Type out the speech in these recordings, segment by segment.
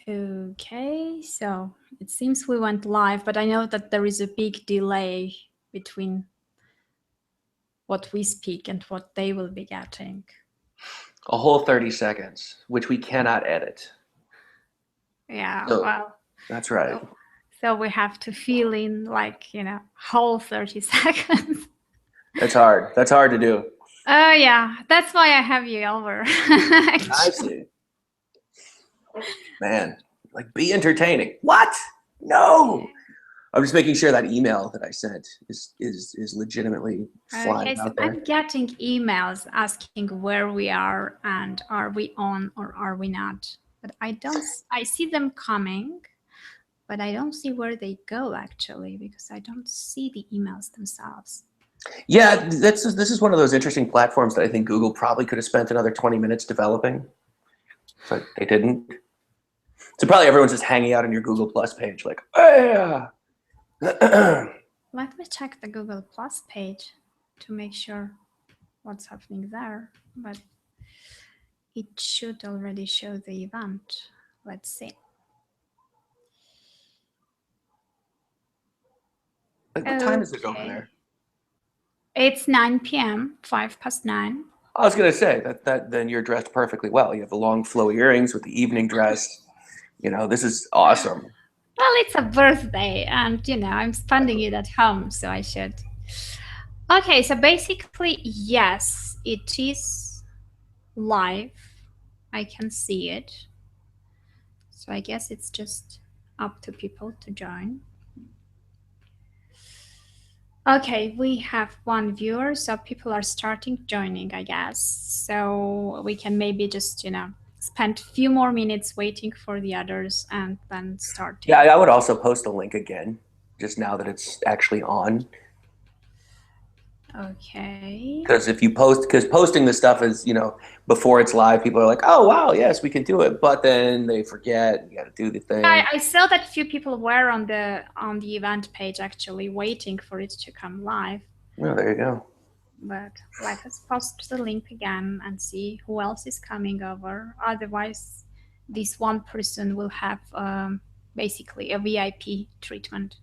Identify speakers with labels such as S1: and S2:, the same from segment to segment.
S1: Okay, so it seems we went live, but I know that there is a big delay between what we speak and what they will be getting.
S2: A whole 30 seconds, which we cannot edit.
S1: Yeah,
S2: So
S1: well,
S2: that's right.
S1: so we have to fill in like, whole 30 seconds.
S2: That's hard. That's hard to do.
S1: Oh, yeah, that's why I have you over.
S2: I see. Man, like be entertaining. What? No. I'm just making sure that email that I sent is legitimately flying
S1: Okay, so
S2: out there.
S1: I'm getting emails asking where we are and are we on or are we not. But I see them coming, but I don't see where they go actually because I don't see the emails themselves.
S2: Yeah, this is one of those interesting platforms that I think Google probably could have spent another 20 minutes developing, but they didn't. So probably everyone's just hanging out on your Google Plus page like, yeah.
S1: Let me check the Google Plus page to make sure what's happening there, but it should already show the event. Let's see.
S2: Like, what time is it over there?
S1: It's 9 p.m., 9:05.
S2: I was gonna say that then you're dressed perfectly well. You have the long flowy earrings with the evening dress. This is awesome.
S1: Well, it's a birthday, and I'm spending it at home, so I should. Okay, so basically, yes, it is live. I can see it. So I guess it's just up to people to join. Okay, we have one viewer, so people are starting joining, I guess. So we can maybe just, spend a few more minutes waiting for the others and then start.
S2: Yeah, I would also post a link again, just now that it's actually on.
S1: Okay.
S2: Because posting the stuff is, before it's live, people are like, oh, wow, yes, we can do it. But then they forget, you got to do the thing.
S1: I saw that a few people were on the event page actually waiting for it to come live.
S2: Oh, there you go.
S1: But let us post the link again and see who else is coming over. Otherwise, this one person will have basically a VIP treatment.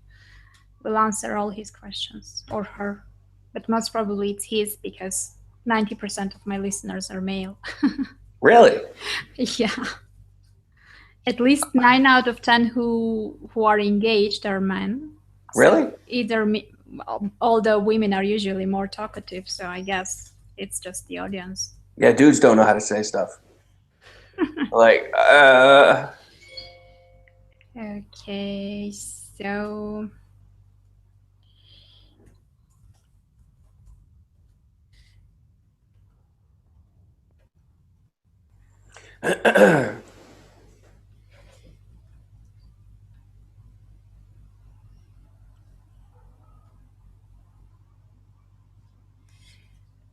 S1: We'll answer all his questions, or her. But most probably it's his because 90% of my listeners are male.
S2: Really?
S1: Yeah. At least 9 out of 10 who are engaged are men.
S2: Really?
S1: So either although women are usually more talkative, so I guess it's just the audience.
S2: Yeah, dudes don't know how to say stuff. Like,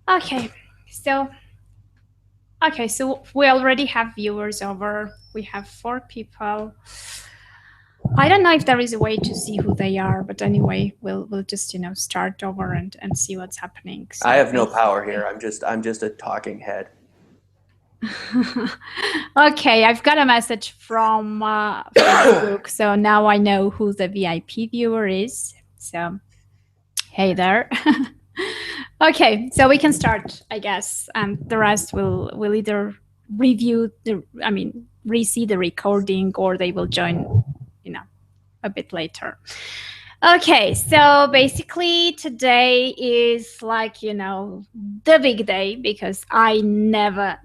S1: Okay, so okay, so we already have viewers over. We have 4 people. I don't know if there is a way to see who they are, but anyway, we'll just start over and see what's happening. So
S2: I have no power here. I'm just a talking head.
S1: Okay, I've got a message from Facebook, so now I know who the VIP viewer is. So, hey there. Okay, so we can start, I guess, and the rest will either re-see the recording, or they will join, a bit later. Okay, so basically today is like, the big day, because I never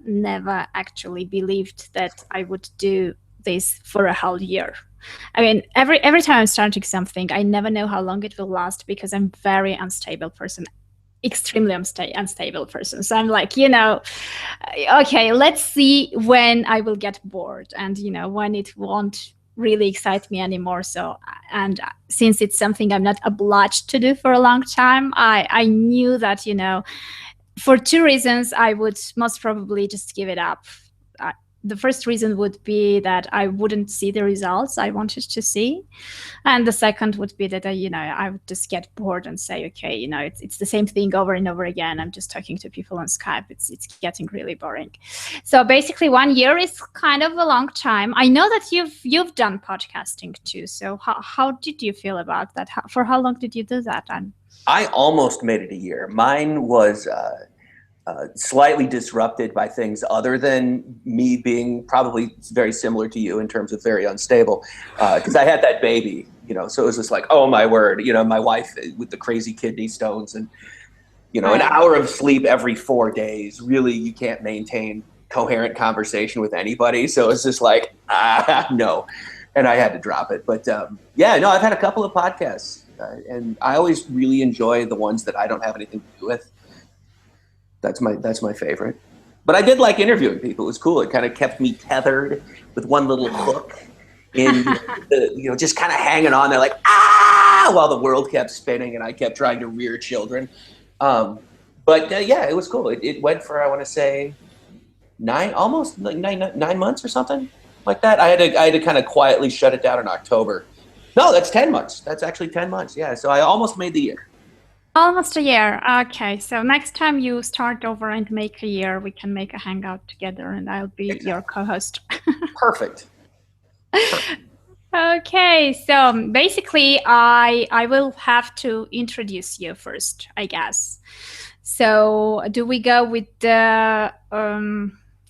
S1: actually believed that I would do this for a whole year. I mean, every time I'm starting something, I never know how long it will last because I'm a very unstable person, extremely unstable person. So I'm like, okay, let's see when I will get bored and, when it won't really excite me anymore. So, and since it's something I'm not obliged to do for a long time, I knew that, for 2 reasons, I would most probably just give it up. the first reason would be that I wouldn't see the results I wanted to see. And the second would be that, I would just get bored and say, okay, it's the same thing over and over again. I'm just talking to people on Skype. It's getting really boring. So basically 1 year is kind of a long time. I know that you've done podcasting too. So how did you feel about that? For how long did you do that? And
S2: I almost made it a year. Mine was slightly disrupted by things other than me being probably very similar to you in terms of very unstable, because I had that baby, so it was just like, oh my word, my wife with the crazy kidney stones and, an hour of sleep every 4 days. Really, you can't maintain coherent conversation with anybody. So it's just like, no. And I had to drop it. But I've had a couple of podcasts and I always really enjoy the ones that I don't have anything to do with. That's my favorite. But I did like interviewing people. It was cool. It kind of kept me tethered with one little hook in just kind of hanging on there like, while the world kept spinning and I kept trying to rear children. It was cool. It went for, I want to say, 9 months or something like that. I had to kind of quietly shut it down in October. No, that's 10 months. That's actually 10 months. Yeah. So I almost made the year.
S1: Almost a year. Okay, so next time you start over and make a year, we can make a hangout together and I'll be your co-host.
S2: Perfect.
S1: Okay, so basically I will have to introduce you first, I guess. So do we go with the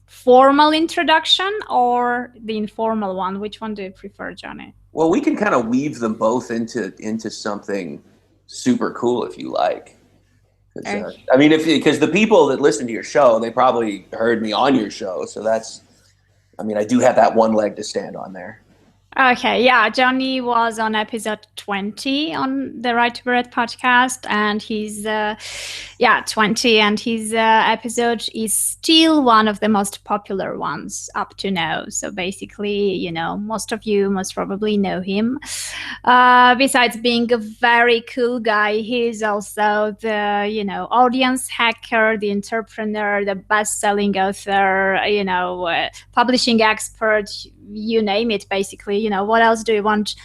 S1: formal introduction or the informal one? Which one do you prefer, Johnny?
S2: Well, we can kind of weave them both into something super cool if you like. Because the people that listen to your show, they probably heard me on your show. So I do have that one leg to stand on there.
S1: Okay, yeah, Johnny was on episode 20 on the Right to Bread podcast, and he's 20, and his episode is still one of the most popular ones up to now. So basically, most of you most probably know him. Besides being a very cool guy, he's also the, audience hacker, the entrepreneur, the best-selling author, publishing expert, you name it, basically. What else do you want?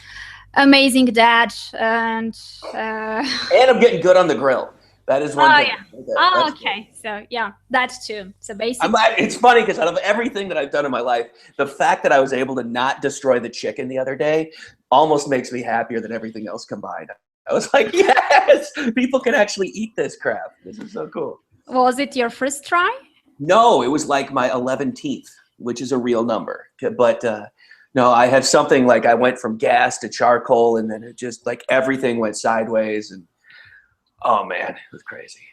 S1: Amazing dad, and
S2: I'm getting good on the grill. That is one thing.
S1: Yeah. Okay. So yeah, that too. So basically,
S2: it's funny because out of everything that I've done in my life, the fact that I was able to not destroy the chicken the other day almost makes me happier than everything else combined. I was like, yes, people can actually eat this crap. This is so cool.
S1: Was it your first try?
S2: No, it was like my 11th, which is a real number. But no, I had something like I went from gas to charcoal, and then it just like everything went sideways, and oh man, it was crazy.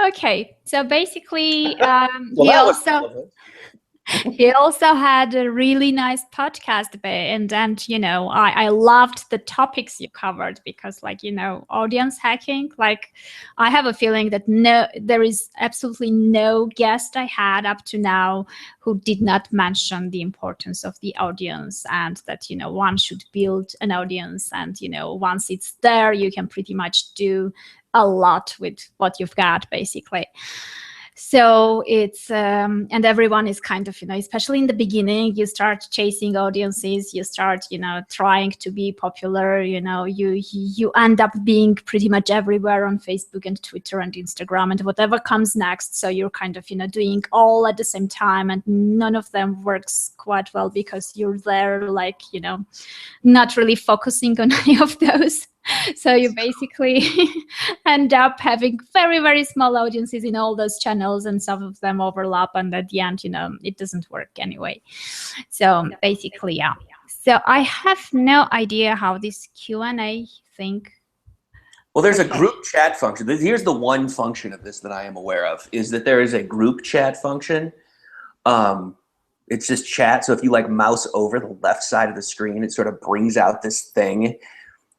S1: Okay, so basically, he also had a really nice podcast, and I loved the topics you covered because, audience hacking. I have a feeling that there is absolutely no guest I had up to now who did not mention the importance of the audience, and that one should build an audience, and once it's there, you can pretty much do a lot with what you've got, basically. So it's and everyone is kind of, especially in the beginning, you start chasing audiences, you start, trying to be popular, you end up being pretty much everywhere on Facebook and Twitter and Instagram and whatever comes next. So you're kind of, doing all at the same time, and none of them works quite well because you're there, not really focusing on any of those. So you basically end up having very, very small audiences in all those channels, and some of them overlap, and at the end, it doesn't work anyway. So basically, yeah. So I have no idea how this Q&A thing.
S2: Well, there's a group chat function. Here's the one function of this that I am aware of, is that there is a group chat function. It's just chat. So if you mouse over the left side of the screen, it sort of brings out this thing,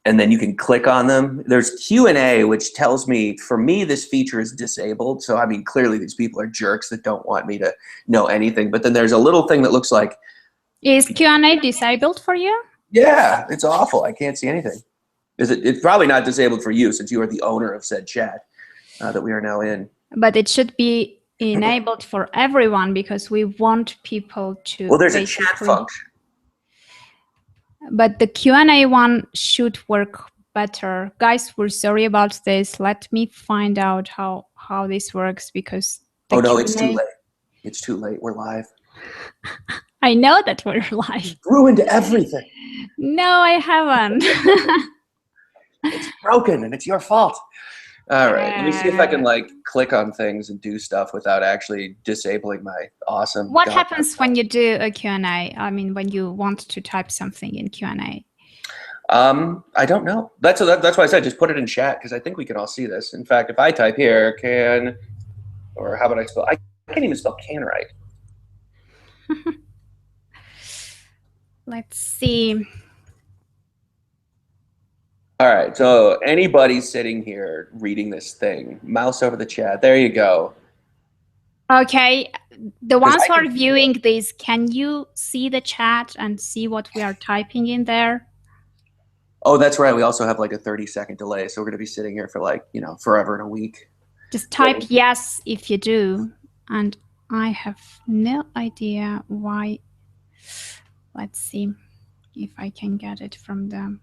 S2: and then you can click on them. There's Q&A, which tells me, for me, this feature is disabled. So, clearly these people are jerks that don't want me to know anything. But then there's a little thing that looks like...
S1: Is Q&A disabled for you?
S2: Yeah, it's awful. I can't see anything. It's probably not disabled for you, since you are the owner of said chat that we are now in.
S1: But it should be enabled for everyone because we want people to.
S2: Well, there's a chat function.
S1: But the Q&A one should work better. Guys, we're sorry about this. Let me find out how this works because
S2: oh no, it's too late. It's too late. We're live.
S1: I know that we're live.
S2: You ruined everything.
S1: No, I haven't.
S2: It's broken and it's your fault. All right, let me see if I can like click on things and do stuff without actually disabling my awesome.
S1: What happens when you do a Q&A? I mean, when you want to type something in Q&A?
S2: I don't know. That's why I said just put it in chat because I think we can all see this. In fact, if I type here, or how about I spell? I can't even spell can right.
S1: Let's see.
S2: All right, so anybody sitting here reading this thing, mouse over the chat. There you go.
S1: Okay, the ones who are viewing this, can you see the chat and see what we are typing in there?
S2: Oh, that's right. We also have like a 30-second delay, so we're going to be sitting here for like, forever in a week.
S1: Just type yes if you do, and I have no idea why. Let's see if I can get it from them.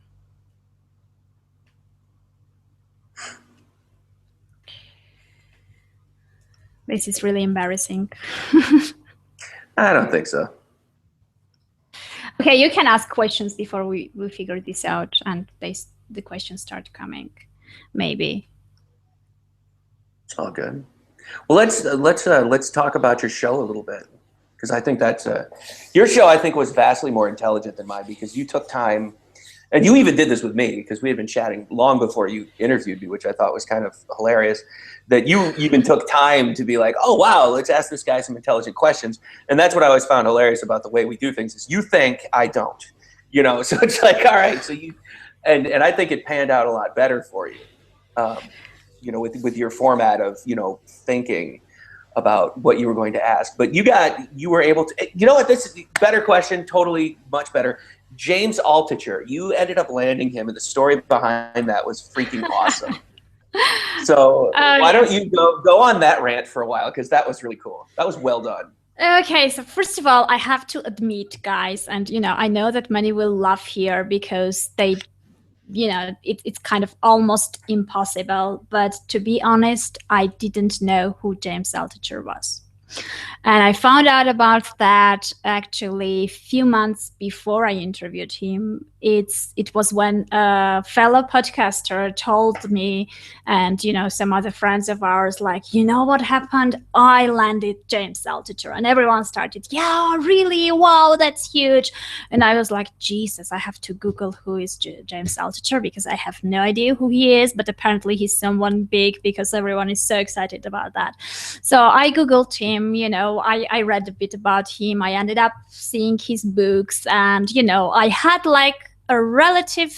S1: This is really embarrassing.
S2: I don't think so.
S1: Okay, you can ask questions before we figure this out and the questions start coming, maybe.
S2: It's all good. Well, let's talk about your show a little bit, because I think that's your show. I think was vastly more intelligent than mine because you took time. And you even did this with me because we had been chatting long before you interviewed me, which I thought was kind of hilarious, that you even took time to be like, oh, wow, let's ask this guy some intelligent questions. And that's what I always found hilarious about the way we do things is you think, I don't, so it's like, all right, so and I think it panned out a lot better for you, with your format of, thinking about what you were going to ask. But you were able to, you know what, this is a better question, totally much better. James Altucher, you ended up landing him, and the story behind that was freaking awesome. So why don't you go on that rant for a while, because that was really cool. That was well done.
S1: Okay, so first of all, I have to admit, guys, and I know that many will laugh here because they, it's kind of almost impossible. But to be honest, I didn't know who James Altucher was. And I found out about that actually a few months before I interviewed him. It was when a fellow podcaster told me, and some other friends of ours, like, you know what happened? I landed James Altucher, and everyone started, yeah, really? Wow, that's huge. And I was like, Jesus, I have to Google who is James Altucher because I have no idea who he is, but apparently he's someone big because everyone is so excited about that. So I Googled him, I read a bit about him. I ended up seeing his books, and I had like a relative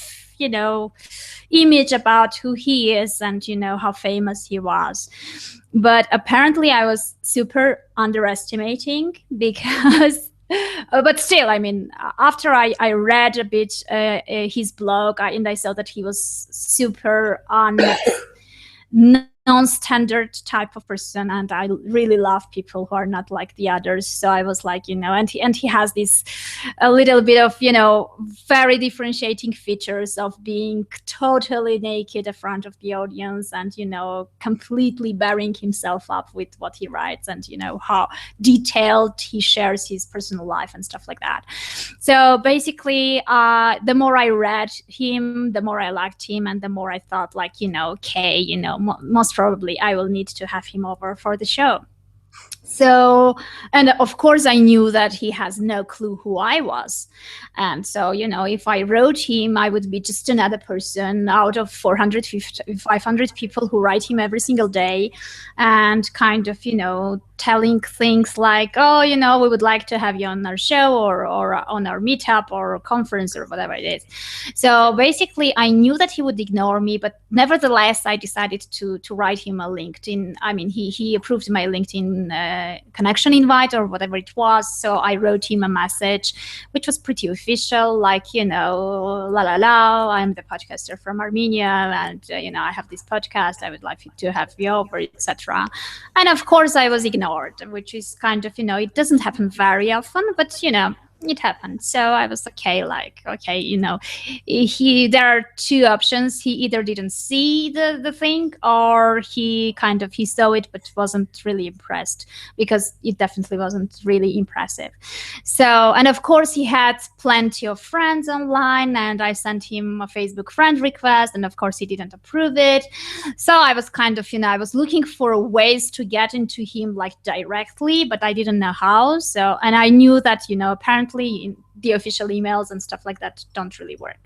S1: image about who he is and how famous he was. But apparently I was super underestimating because but still, I mean, after I read a bit his blog, and I saw that he was super non-standard type of person, and I really love people who are not like the others. So I was like, and he has this a little bit of very differentiating features of being totally naked in front of the audience, and completely bearing himself up with what he writes, and how detailed he shares his personal life and stuff like that. So basically, the more I read him, the more I liked him, and the more I thought like, okay, most probably I will need to have him over for the show. So, and of course I knew that he has no clue who I was. And so, if I wrote him, I would be just another person out of 500 people who write him every single day, and kind of, telling things like, oh, we would like to have you on our show or on our meetup or conference or whatever it is. So basically I knew that he would ignore me, but nevertheless I decided to write him a LinkedIn. I mean, he approved my LinkedIn connection invite or whatever it was. So I wrote him a message, which was pretty official, like, la la la, I'm the podcaster from Armenia, and I have this podcast. I would like to have you over, etc. And of course, I was ignored, which is kind of, it doesn't happen very often, but it happened. So I was there are two options. He either didn't see the thing, or he saw it but wasn't really impressed, because it definitely wasn't really impressive. So, and of course he had plenty of friends online, and I sent him a Facebook friend request, and of course he didn't approve it. So I was I was looking for ways to get into him directly, but I didn't know how. So, and I knew that apparently the official emails and stuff like that don't really work.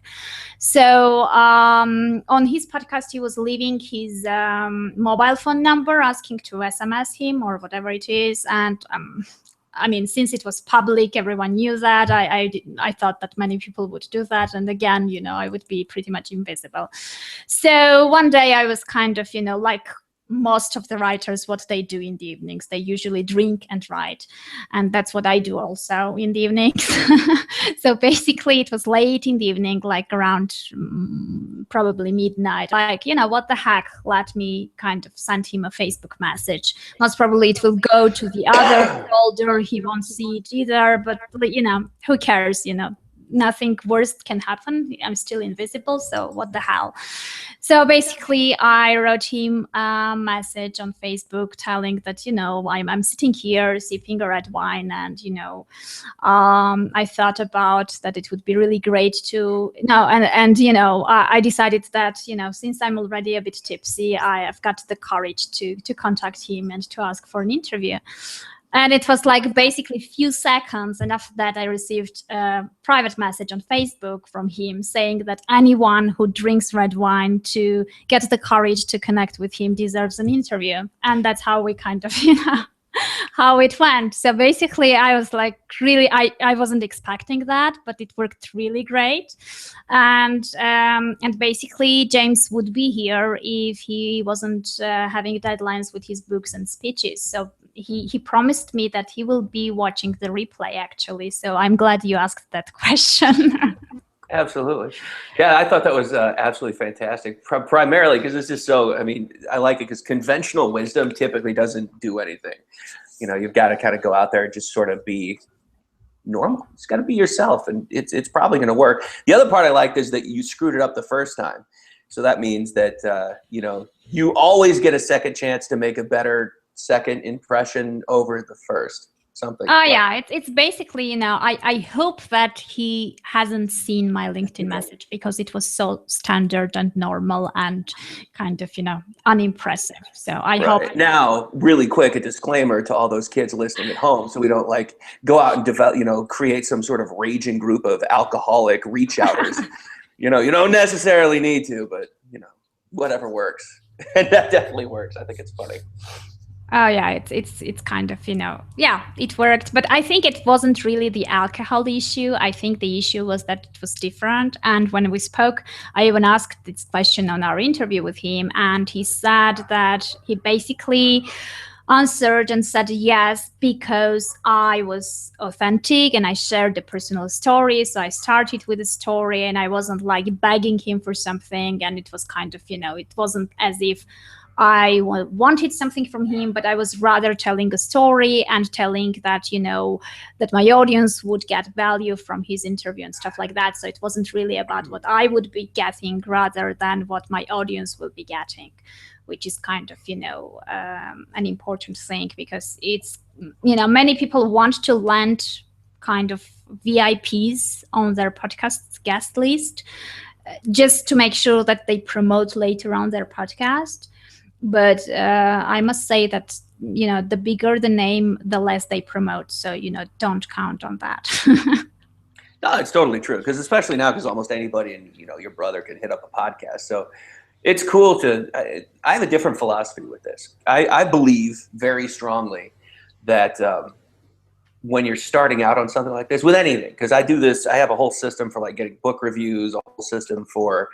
S1: So on his podcast, he was leaving his mobile phone number, asking to SMS him or whatever it is. And since it was public, everyone knew that. I thought that many people would do that. And again, I would be pretty much invisible. So one day I was like most of the writers, what they do in the evenings, they usually drink and write, and that's what I do also in the evenings. So basically it was late in the evening, around probably midnight, what the heck, let me send him a Facebook message. Most probably it will go to the other folder, he won't see it either, but who cares, nothing worse can happen. I'm still invisible, so what the hell. So basically I wrote him a message on Facebook telling that I'm sitting here sipping a red wine, and I thought about that it would be really great to I decided that since I'm already a bit tipsy, I have got the courage to contact him and to ask for an interview. And it was basically a few seconds, and after that I received a private message on Facebook from him saying that anyone who drinks red wine to get the courage to connect with him deserves an interview. And that's how we how it went. So basically I was really, I wasn't expecting that, but it worked really great. And basically James would be here if he wasn't having deadlines with his books and speeches. So he promised me that he will be watching the replay, actually. So I'm glad you asked that question.
S2: Absolutely. Yeah, I thought that was absolutely fantastic. Primarily because this is so, I like it because conventional wisdom typically doesn't do anything. You've got to kind of go out there and just sort of be normal. It's got to be yourself, and it's probably going to work. The other part I liked is that you screwed it up the first time. So that means that, you always get a second chance to make a better second impression over the first. Something.
S1: Oh, yeah. It's basically, I hope that he hasn't seen my LinkedIn message, because it was so standard and normal and unimpressive. So I hope.
S2: Now, really quick, a disclaimer to all those kids listening at home, so we don't go out and develop, create some sort of raging group of alcoholic reach outers. You don't necessarily need to, but whatever works. And that definitely works. I think it's funny.
S1: Oh yeah, it's kind of, yeah, it worked. But I think it wasn't really the alcohol issue. I think the issue was that it was different. And when we spoke, I even asked this question on our interview with him, and he said that he basically answered and said yes, because I was authentic and I shared the personal story. So I started with a story, and I wasn't begging him for something. And it was kind of, it wasn't as if I wanted something from him, but I was rather telling a story and telling that, that my audience would get value from his interview and stuff like that. So it wasn't really about what I would be getting rather than what my audience will be getting, which is kind of, an important thing, because it's, many people want to land kind of VIPs on their podcast guest list just to make sure that they promote later on their podcast. But I must say that, the bigger the name, the less they promote. So, don't count on that.
S2: No, it's totally true. Because especially now, because almost anybody and, your brother can hit up a podcast. So it's cool I have a different philosophy with this. I believe very strongly that when you're starting out on something like this, with anything, because I do this, I have a whole system for getting book reviews, a whole system for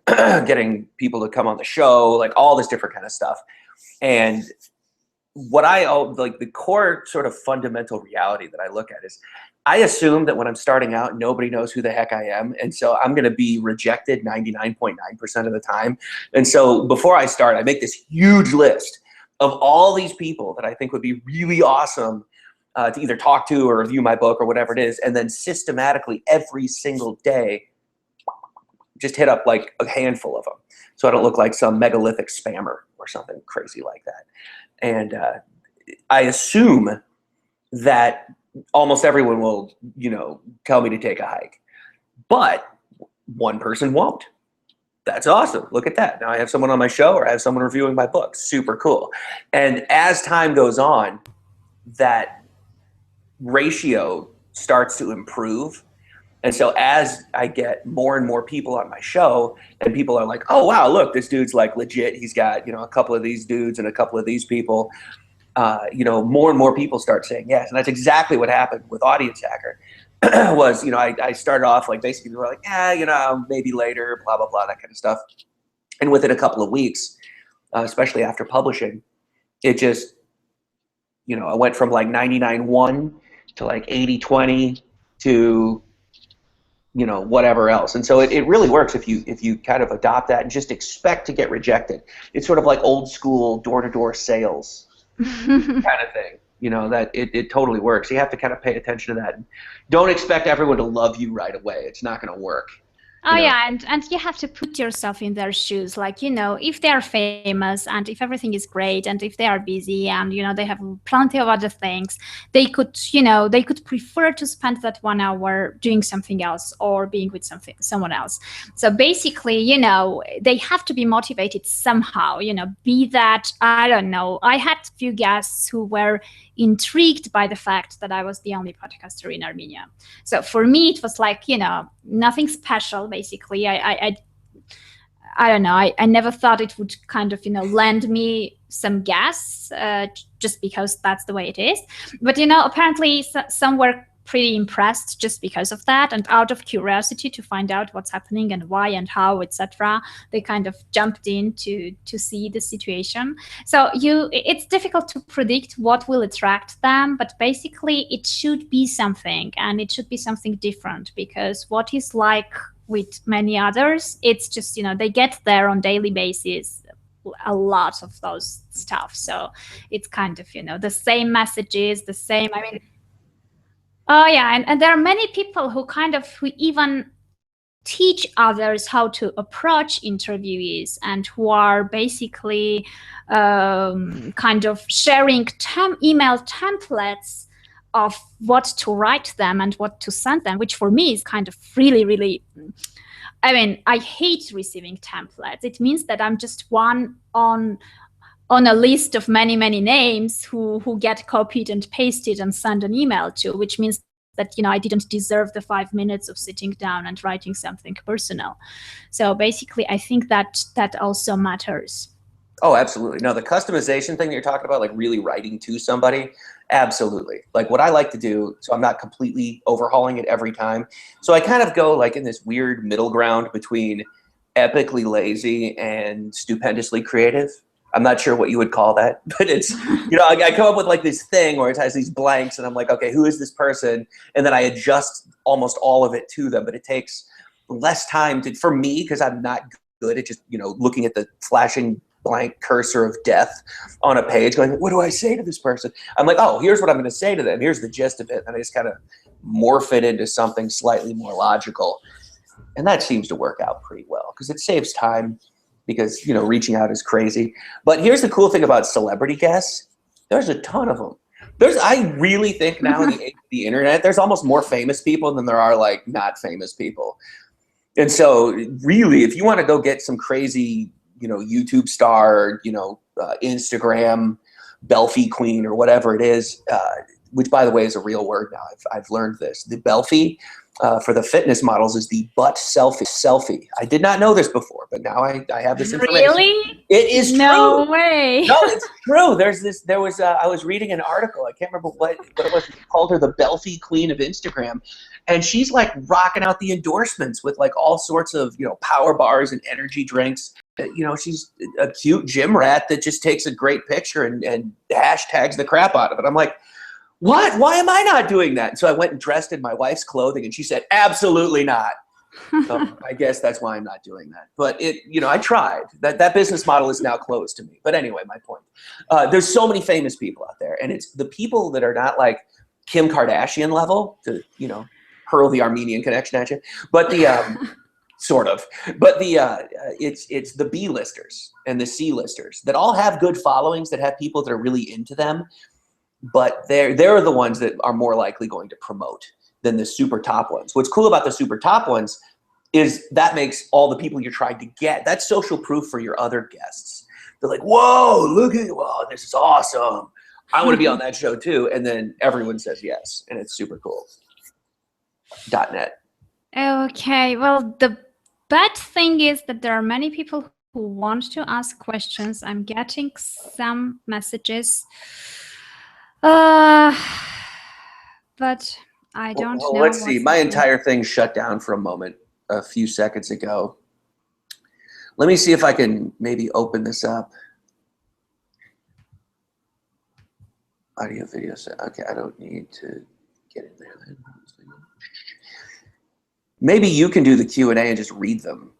S2: getting people to come on the show, all this different kind of stuff. And what like the core sort of fundamental reality that I look at is I assume that when I'm starting out, nobody knows who the heck I am. And so I'm going to be rejected 99.9% of the time. And so before I start, I make this huge list of all these people that I think would be really awesome to either talk to or review my book or whatever it is. And then systematically every single day, just hit up like a handful of them. So I don't look like some megalithic spammer or something crazy like that. And I assume that almost everyone will, tell me to take a hike. But one person won't. That's awesome. Look at that. Now I have someone on my show or I have someone reviewing my book. Super cool. And as time goes on, that ratio starts to improve. And so as I get more and more people on my show and people are like, oh, wow, look, this dude's like legit. He's got, a couple of these dudes and a couple of these people. More and more people start saying yes. And that's exactly what happened with Audience Hacker was, I started off like basically people were like, maybe later, blah, blah, blah, that kind of stuff. And within a couple of weeks, especially after publishing, it just, I went from like 99-1 to like 80-20 to, whatever else. And so it really works if you kind of adopt that and just expect to get rejected. It's sort of like old school door-to-door sales kind of thing, that it totally works. You have to kind of pay attention to that. And don't expect everyone to love you right away. It's not going to work.
S1: Oh, yeah, and you have to put yourself in their shoes. Like, if they are famous and if everything is great and if they are busy and, they have plenty of other things, they could prefer to spend that 1 hour doing something else or being with someone else. So basically, they have to be motivated somehow, be that, I don't know. I had a few guests who were intrigued by the fact that I was the only podcaster in Armenia. So for me, it was like, nothing special, basically. I don't know. I never thought it would kind of, lend me some guests just because that's the way it is. But, apparently some were pretty impressed just because of that, and out of curiosity to find out what's happening and why and how, etc. They kind of jumped in to see the situation. So it's difficult to predict what will attract them, but basically it should be something, and it should be something different, because what is like with many others, it's just, they get there on daily basis, a lot of those stuff. So it's kind of, the same messages, the same, oh yeah, and there are many people who who even teach others how to approach interviewees, and who are basically kind of sharing email templates of what to write them and what to send them, which for me is kind of really, really, I hate receiving templates. It means that I'm just one on a list of many, many names who get copied and pasted and send an email to, which means that, I didn't deserve the 5 minutes of sitting down and writing something personal. So basically, I think that also matters.
S2: Oh, absolutely. No, the customization thing that you're talking about, like really writing to somebody, absolutely. Like what I like to do, so I'm not completely overhauling it every time. So I kind of go like in this weird middle ground between epically lazy and stupendously creative. I'm not sure what you would call that, but it's, I come up with like this thing where it has these blanks and I'm like, okay, who is this person? And then I adjust almost all of it to them, but it takes less time for me, because I'm not good at just, looking at the flashing blank cursor of death on a page going, what do I say to this person? I'm like, oh, here's what I'm going to say to them. Here's the gist of it. And I just kind of morph it into something slightly more logical. And that seems to work out pretty well because it saves time, because, reaching out is crazy. But here's the cool thing about celebrity guests. There's a ton of them. I really think now in the age of the internet, there's almost more famous people than there are like not famous people. And so really, if you want to go get some crazy, YouTube star, Instagram Belfie queen or whatever it is, which by the way is a real word now. I've learned this. The Belfie for the fitness models is the butt selfie. I did not know this before, but now I have this information.
S1: Really?
S2: It is true.
S1: No way.
S2: No, it's true. I was reading an article. I can't remember what it was. It called her the Belfie queen of Instagram. And she's like rocking out the endorsements with like all sorts of, power bars and energy drinks. she's a cute gym rat that just takes a great picture and hashtags the crap out of it. I'm like, what? Why am I not doing that? And so I went and dressed in my wife's clothing, and she said, absolutely not. So I guess that's why I'm not doing that. But I tried. That business model is now closed to me. But anyway, my point. There's so many famous people out there, and it's the people that are not like Kim Kardashian level to, hurl the Armenian connection at you. But the sort of. But the it's the B-listers and the C-listers that all have good followings, that have people that are really into them. But they're the ones that are more likely going to promote than the super top ones. What's cool about the super top ones is that makes all the people you're trying to get, that's social proof for your other guests. They're like, whoa, look at, wow, this is awesome. I want to be on that show too. And then everyone says yes, and it's super cool. .net.
S1: Okay, well, the bad thing is that there are many people who want to ask questions. I'm getting some messages. But I don't know.
S2: Let's see. My entire thing shut down for a moment a few seconds ago. Let me see if I can maybe open this up. Audio, video set. Okay, I don't need to get in there then. Maybe you can do the Q&A and just read them.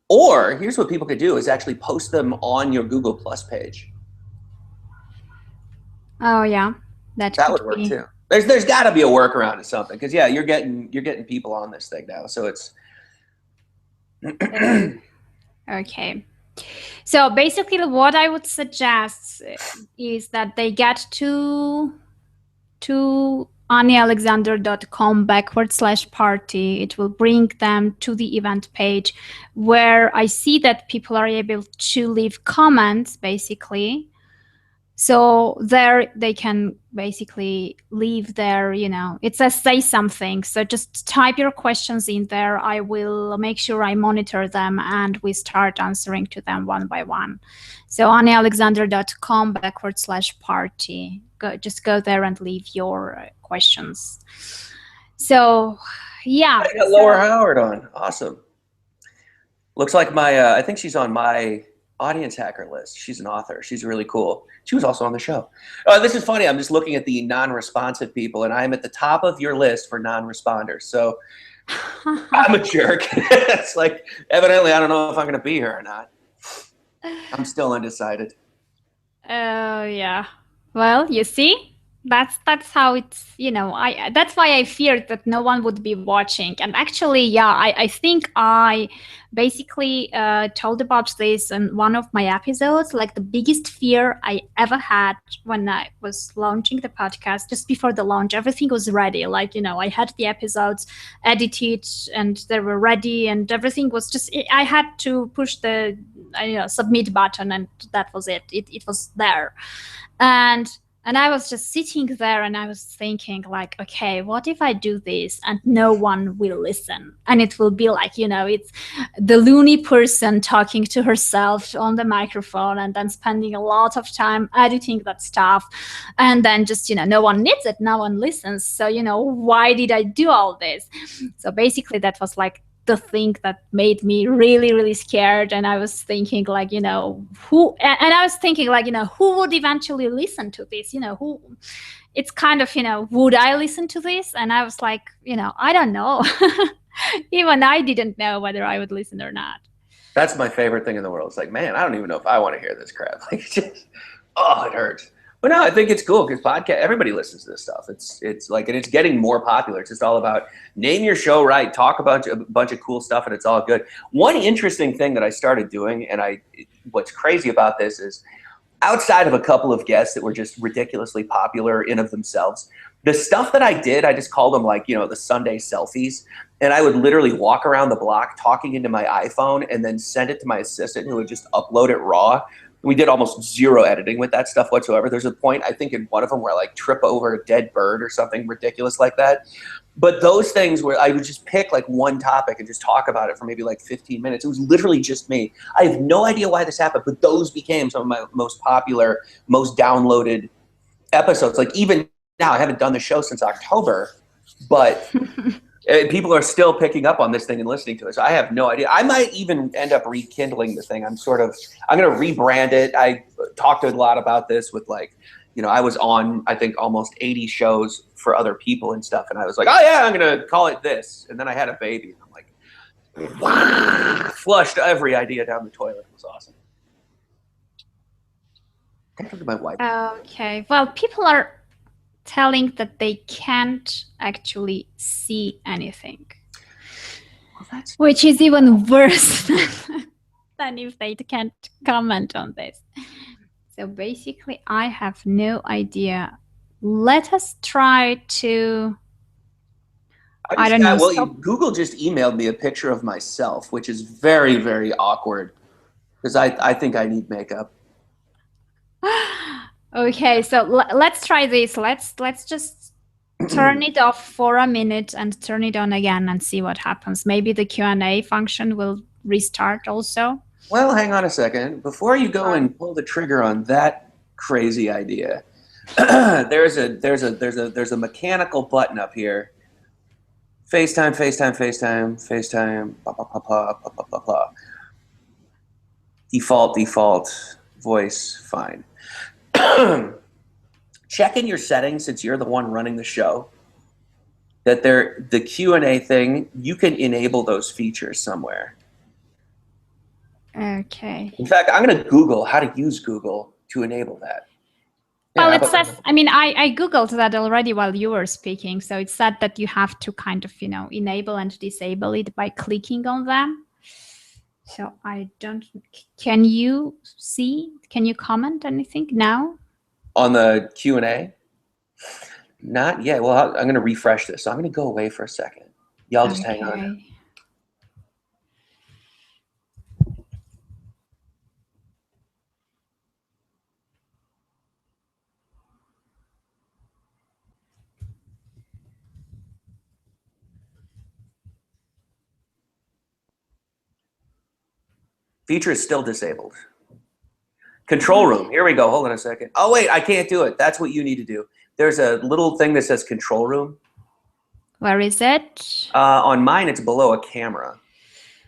S2: Or here's what people could do is actually post them on your Google Plus page.
S1: Oh yeah, that
S2: would work too. There's got to be a workaround to something, because yeah, you're getting people on this thing now, so it's
S1: okay. So basically, what I would suggest is that they get to anialexander.com/party. It will bring them to the event page where I see that people are able to leave comments, basically. So there they can basically leave their, it says say something. So just type your questions in there. I will make sure I monitor them and we start answering to them one by one. So anialexander.com/party. Just go there and leave your questions. So yeah.
S2: I got Laura Howard on. Awesome. Looks like I think she's on my audience hacker list. She's an author. She's really cool. She was also on the show. This is funny. I'm just looking at the non-responsive people, and I'm at the top of your list for non-responders. So I'm a jerk. It's like, evidently, I don't know if I'm going to be here or not. I'm still undecided.
S1: Oh, yeah. Well, you see? That's how it's, that's why I feared that no one would be watching. And actually, yeah, I think I basically told about this in one of my episodes. Like, the biggest fear I ever had when I was launching the podcast, just before the launch, everything was ready. Like, I had the episodes edited and they were ready, and everything was just, I had to push the submit button, and that was it. It was there. And I was just sitting there and I was thinking, like, okay, what if I do this and no one will listen? And it will be like, it's the loony person talking to herself on the microphone and then spending a lot of time editing that stuff. And then just, no one needs it, no one listens. So, why did I do all this? So basically that was like the thing that made me really, really scared. And I was thinking, like, who would eventually listen to this? Who? It's kind of, would I listen to this? And I was like, I don't know. Even I didn't know whether I would listen or not.
S2: That's my favorite thing in the world. It's like, man, I don't even know if I want to hear this crap. Like, just, oh, it hurts. But no, I think it's cool because everybody listens to this stuff. It's like, and it's getting more popular. It's just all about name your show right, talk about a bunch of cool stuff, and it's all good. One interesting thing that I started doing, and what's crazy about this is, outside of a couple of guests that were just ridiculously popular in of themselves, the stuff that I did, I just called them like, the Sunday selfies. And I would literally walk around the block talking into my iPhone and then send it to my assistant, who would just upload it raw. We did almost zero editing with that stuff whatsoever. There's a point, I think, in one of them where I like trip over a dead bird or something ridiculous like that. But those things where I would just pick like one topic and just talk about it for maybe like 15 minutes. It was literally just me. I have no idea why this happened, but those became some of my most popular, most downloaded episodes. Like, even now, I haven't done the show since October, but People are still picking up on this thing and listening to it. So I have no idea. I might even end up rekindling the thing. I'm going to rebrand it. I talked a lot about this with like, I was on, I think, almost 80 shows for other people and stuff. And I was like, oh yeah, I'm going to call it this. And then I had a baby. And I'm like, flushed every idea down the toilet. It was awesome. Can I talk to my wife?
S1: Okay. Well, people are telling that they can't actually see anything, which is even worse than if they can't comment on this. So basically, I have no idea. Let us try to. I don't know.
S2: Well, Google just emailed me a picture of myself, which is very, very awkward because I think I need makeup.
S1: Okay, so let's try this. Let's just turn it off for a minute and turn it on again and see what happens. Maybe the Q&A function will restart also.
S2: Well, hang on a second. Before you go and pull the trigger on that crazy idea, there's a mechanical button up here. FaceTime, FaceTime, FaceTime, FaceTime, blah, blah, blah, blah, blah, blah, blah, blah. Default, voice, fine. Check in your settings, since you're the one running the show, that the Q&A thing, you can enable those features somewhere.
S1: Okay.
S2: In fact, I'm going to Google how to use Google to enable that.
S1: Well, it says, I mean, I Googled that already while you were speaking. So it said that you have to kind of, enable and disable it by clicking on them. So I don't, can you comment anything now?
S2: On the Q&A? Not yet. Well, I'm going to refresh this. So I'm going to go away for a second. Y'all just hang on. Feature is still disabled. Control room. Here we go. Hold on a second. Oh, wait, I can't do it. That's what you need to do. There's a little thing that says control room.
S1: Where is it?
S2: On mine, it's below a camera,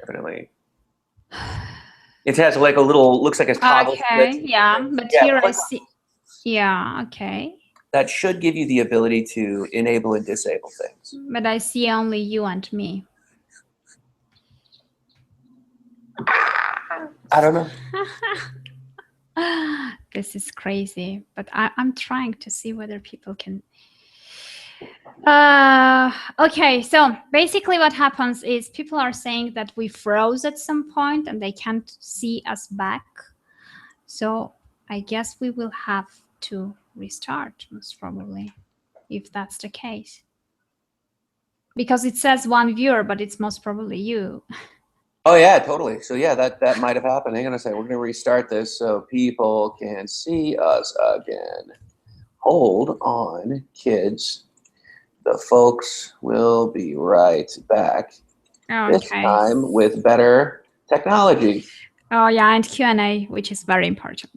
S2: evidently. It has like a little, looks like a toggle.
S1: Okay, yeah, but yeah, here I see. Yeah, okay.
S2: That should give you the ability to enable and disable things.
S1: But I see only you and me.
S2: I don't know.
S1: This is crazy, but I'm trying to see whether people can. Okay, so basically what happens is people are saying that we froze at some point and they can't see us back. So I guess we will have to restart, most probably, if that's the case. Because it says one viewer, but it's most probably you.
S2: Oh yeah, totally. So yeah, that might have happened. Hang on a second. We're gonna restart this so people can see us again. Hold on, kids. The folks will be right back.
S1: Okay.
S2: This time with better technology.
S1: Oh yeah, and Q&A, which is very important.